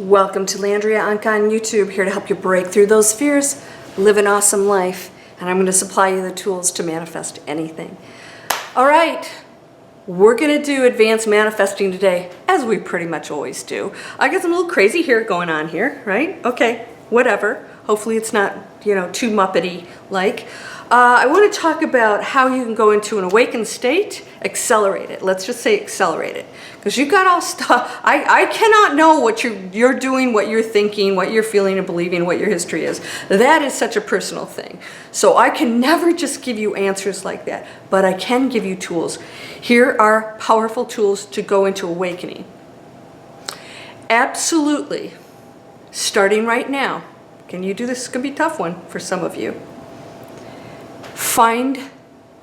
Welcome to Landria Onkka on YouTube, here to help you break through those fears, live an awesome life, and I'm going to supply you the tools to manifest anything. All right, we're going to do advanced manifesting today, as we pretty much always do. I got some little crazy hair going on here, right? Okay, whatever. Hopefully it's not, too Muppety-like. I want to talk about how you can go into an awakened state, accelerate it. Let's just say accelerate it. Because you've got all stuff. I cannot know what you're doing, what you're thinking, what you're feeling and believing, what your history is. That is such a personal thing. So I can never just give you answers like that, but I can give you tools. Here are powerful tools to go into awakening. Absolutely. Starting right now. Can you do this? It's going to be a tough one for some of you. Find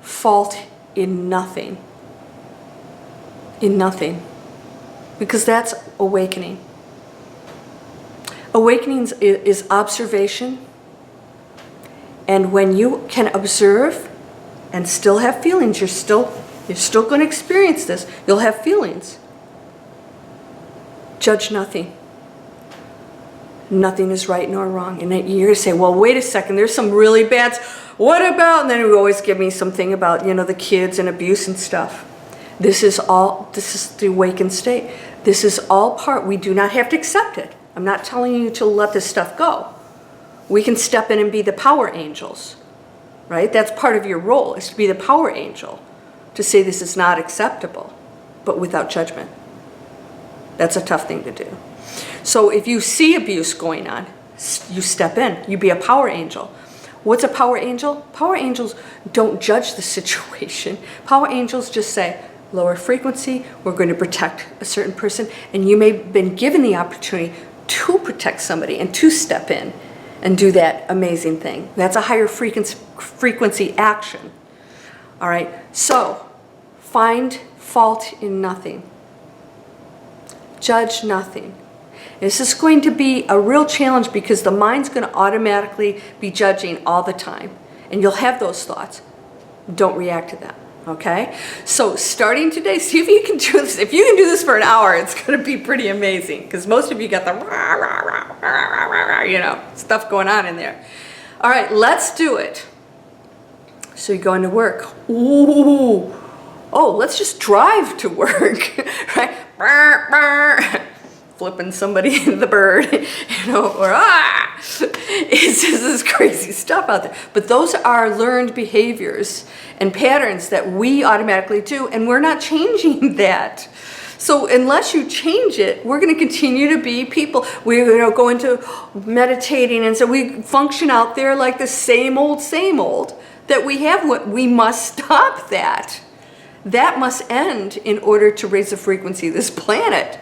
fault in nothing. In nothing. Because that's awakening. Awakening is observation. And when you can observe and still have feelings, you're still going to experience this. You'll have feelings. Judge nothing. Nothing is right nor wrong. And then you're going to say, well, wait a second, there's some really bad. What about? And then you always give me something about, the kids and abuse and stuff. This is the awakened state. This is all part. We do not have to accept it. I'm not telling you to let this stuff go. We can step in and be the power angels, right? That's part of your role, is to be the power angel, to say this is not acceptable, but without judgment. That's a tough thing to do. So if you see abuse going on, you step in. You be a power angel. What's a power angel? Power angels don't judge the situation. Power angels just say, lower frequency, we're going to protect a certain person, and you may have been given the opportunity to protect somebody and to step in and do that amazing thing. That's a higher frequency action. All right, so find fault in nothing. Judge nothing. This is going to be a real challenge because the mind's going to automatically be judging all the time. And you'll have those thoughts. Don't react to them, okay? So starting today, see if you can do this. If you can do this for an hour, it's going to be pretty amazing because most of you got the stuff going on in there. All right, let's do it. So you're going to work. Ooh. Oh, let's just drive to work, right? Flipping somebody in the bird, or it's just this crazy stuff out there. But those are learned behaviors and patterns that we automatically do, and we're not changing that. So unless you change it, we're going to continue to be people. We're going to go into meditating, and so we function out there like the same old that we have. What we must stop that. That must end in order to raise the frequency of this planet.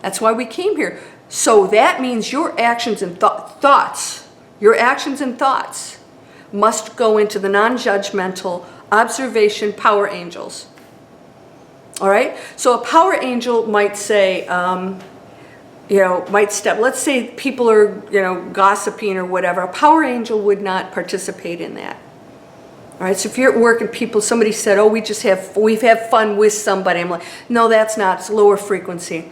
That's why we came here. So that means your actions and thoughts must go into the non-judgmental observation power angels. All right? So a power angel might say, might step. Let's say people are, gossiping or whatever. A power angel would not participate in that. All right, so if you're at work and somebody said, oh, we've had fun with somebody. I'm like, no, that's not. It's lower frequency.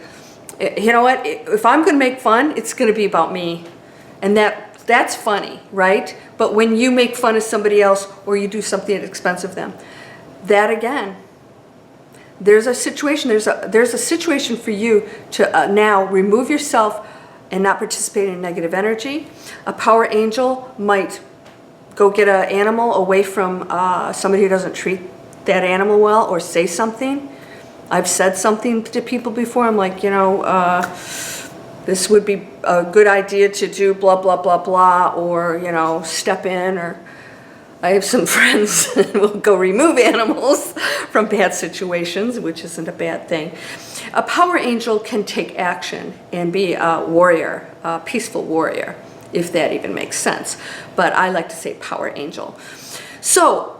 You know what? If I'm going to make fun, it's going to be about me. And that's funny, right? But when you make fun of somebody else or you do something at the expense of them, that again, there's a situation. There's a situation for you to now remove yourself and not participate in negative energy. A power angel might go get an animal away from somebody who doesn't treat that animal well or say something. I've said something to people before. I'm like, this would be a good idea to do blah, blah, blah, blah, or, step in. Or I have some friends that will go remove animals from bad situations, which isn't a bad thing. A power angel can take action and be a warrior, a peaceful warrior, if that even makes sense. But I like to say power angel. So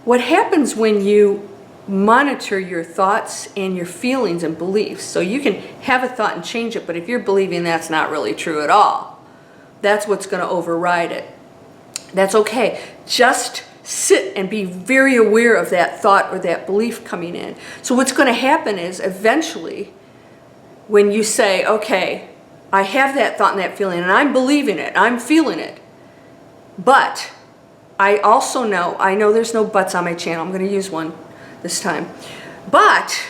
what happens when you monitor your thoughts and your feelings and beliefs? So you can have a thought and change it, but if you're believing that's not really true at all, that's what's going to override it. That's okay. Just sit and be very aware of that thought or that belief coming in. So what's going to happen is eventually when you say, okay, I have that thought and that feeling, and I'm believing it, I'm feeling it, but I also know, I know there's no buts on my channel, I'm going to use one this time, but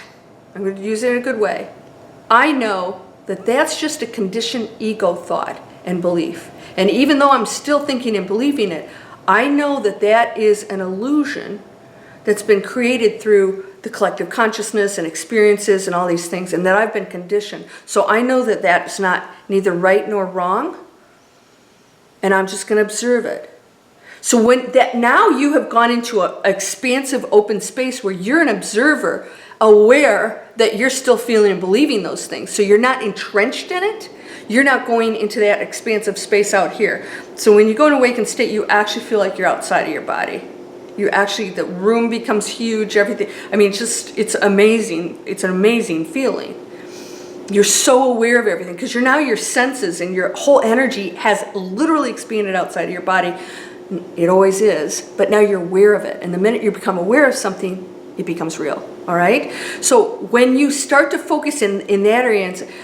I'm going to use it in a good way. I know that that's just a conditioned ego thought and belief. And even though I'm still thinking and believing it, I know that that is an illusion that's been created through the collective consciousness and experiences and all these things, and that I've been conditioned. So I know that that's not neither right nor wrong, and I'm just going to observe it. So when that, now you have gone into an expansive open space where you're an observer, aware that you're still feeling and believing those things. So you're not entrenched in it. You're not going into that expansive space out here. So when you go in awakened state, you actually feel like you're outside of your body. You actually, the room becomes huge, everything. I mean, it's amazing. It's an amazing feeling. You're so aware of everything because now your senses and your whole energy has literally expanded outside of your body. It always is, but now you're aware of it. And the minute you become aware of something, it becomes real, all right? So when you start to focus in that area and say,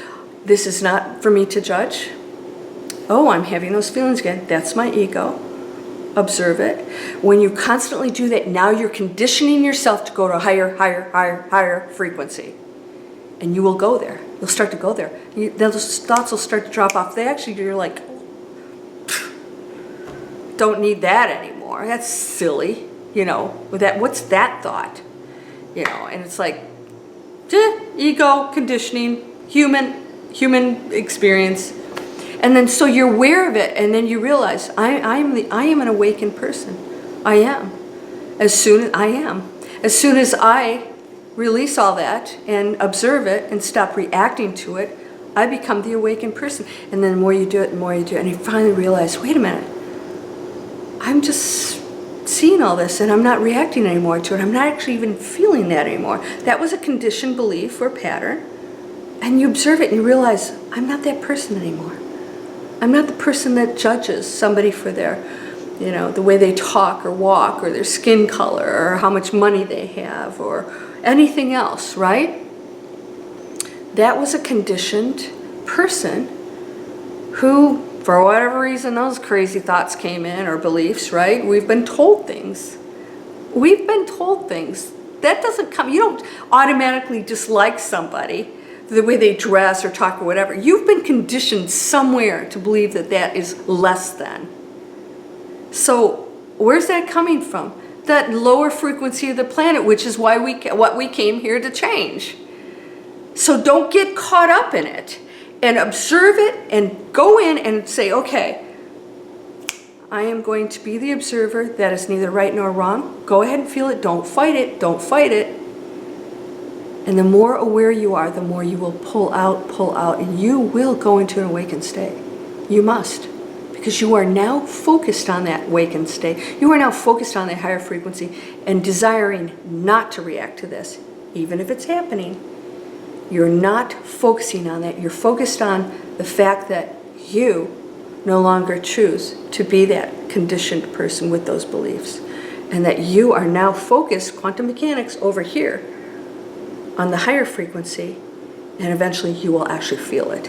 this is not for me to judge. Oh, I'm having those feelings again. That's my ego. Observe it. When you constantly do that, now you're conditioning yourself to go to higher, higher, higher, higher frequency. And you will go there. You'll start to go there. Those thoughts will start to drop off. You're like, don't need that anymore. That's silly. You know, with that, what's that thought? You know, and it's like, ego, conditioning, human experience. And then so you're aware of it, and then you realize, I am an awakened person. I am. As soon as I release all that and observe it and stop reacting to it, I become the awakened person. And then the more you do it, and you finally realize, wait a minute, I'm just seeing all this and I'm not reacting anymore to it. I'm not actually even feeling that anymore. That was a conditioned belief or pattern. And you observe it and you realize, I'm not that person anymore. I'm not the person that judges somebody for their, you know, the way they talk or walk or their skin color or how much money they have or anything else, right? That was a conditioned person who, for whatever reason, those crazy thoughts came in, or beliefs, right? We've been told things. We've been told things. That doesn't come, you don't automatically dislike somebody, the way they dress or talk or whatever. You've been conditioned somewhere to believe that that is less than. So where's that coming from? That lower frequency of the planet, which is why what we came here to change. So don't get caught up in it. And observe it and go in and say, okay, I am going to be the observer. That is neither right nor wrong. Go ahead and feel it. Don't fight it. Don't fight it. And the more aware you are, the more you will pull out, and you will go into an awakened state. You must. Because you are now focused on that awakened state. You are now focused on that higher frequency and desiring not to react to this, even if it's happening. You're not focusing on that. You're focused on the fact that you no longer choose to be that conditioned person with those beliefs. And that you are now focused, quantum mechanics, over here on the higher frequency. And eventually you will actually feel it.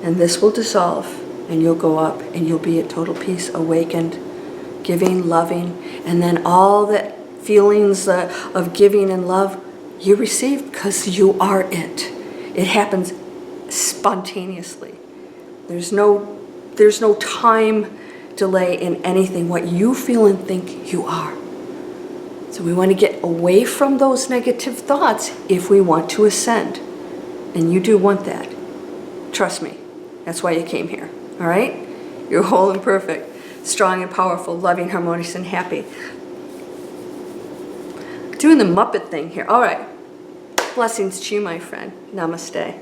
And this will dissolve and you'll go up and you'll be at total peace, awakened, giving, loving. And then all that feelings of giving and love you receive because you are it. It happens spontaneously. There's no time delay in anything. What you feel and think, you are. So we want to get away from those negative thoughts if we want to ascend. And you do want that. Trust me. That's why you came here. All right? You're whole and perfect, strong and powerful, loving, harmonious, and happy. Doing the Muppet thing here. All right. Blessings to you, my friend. Namaste.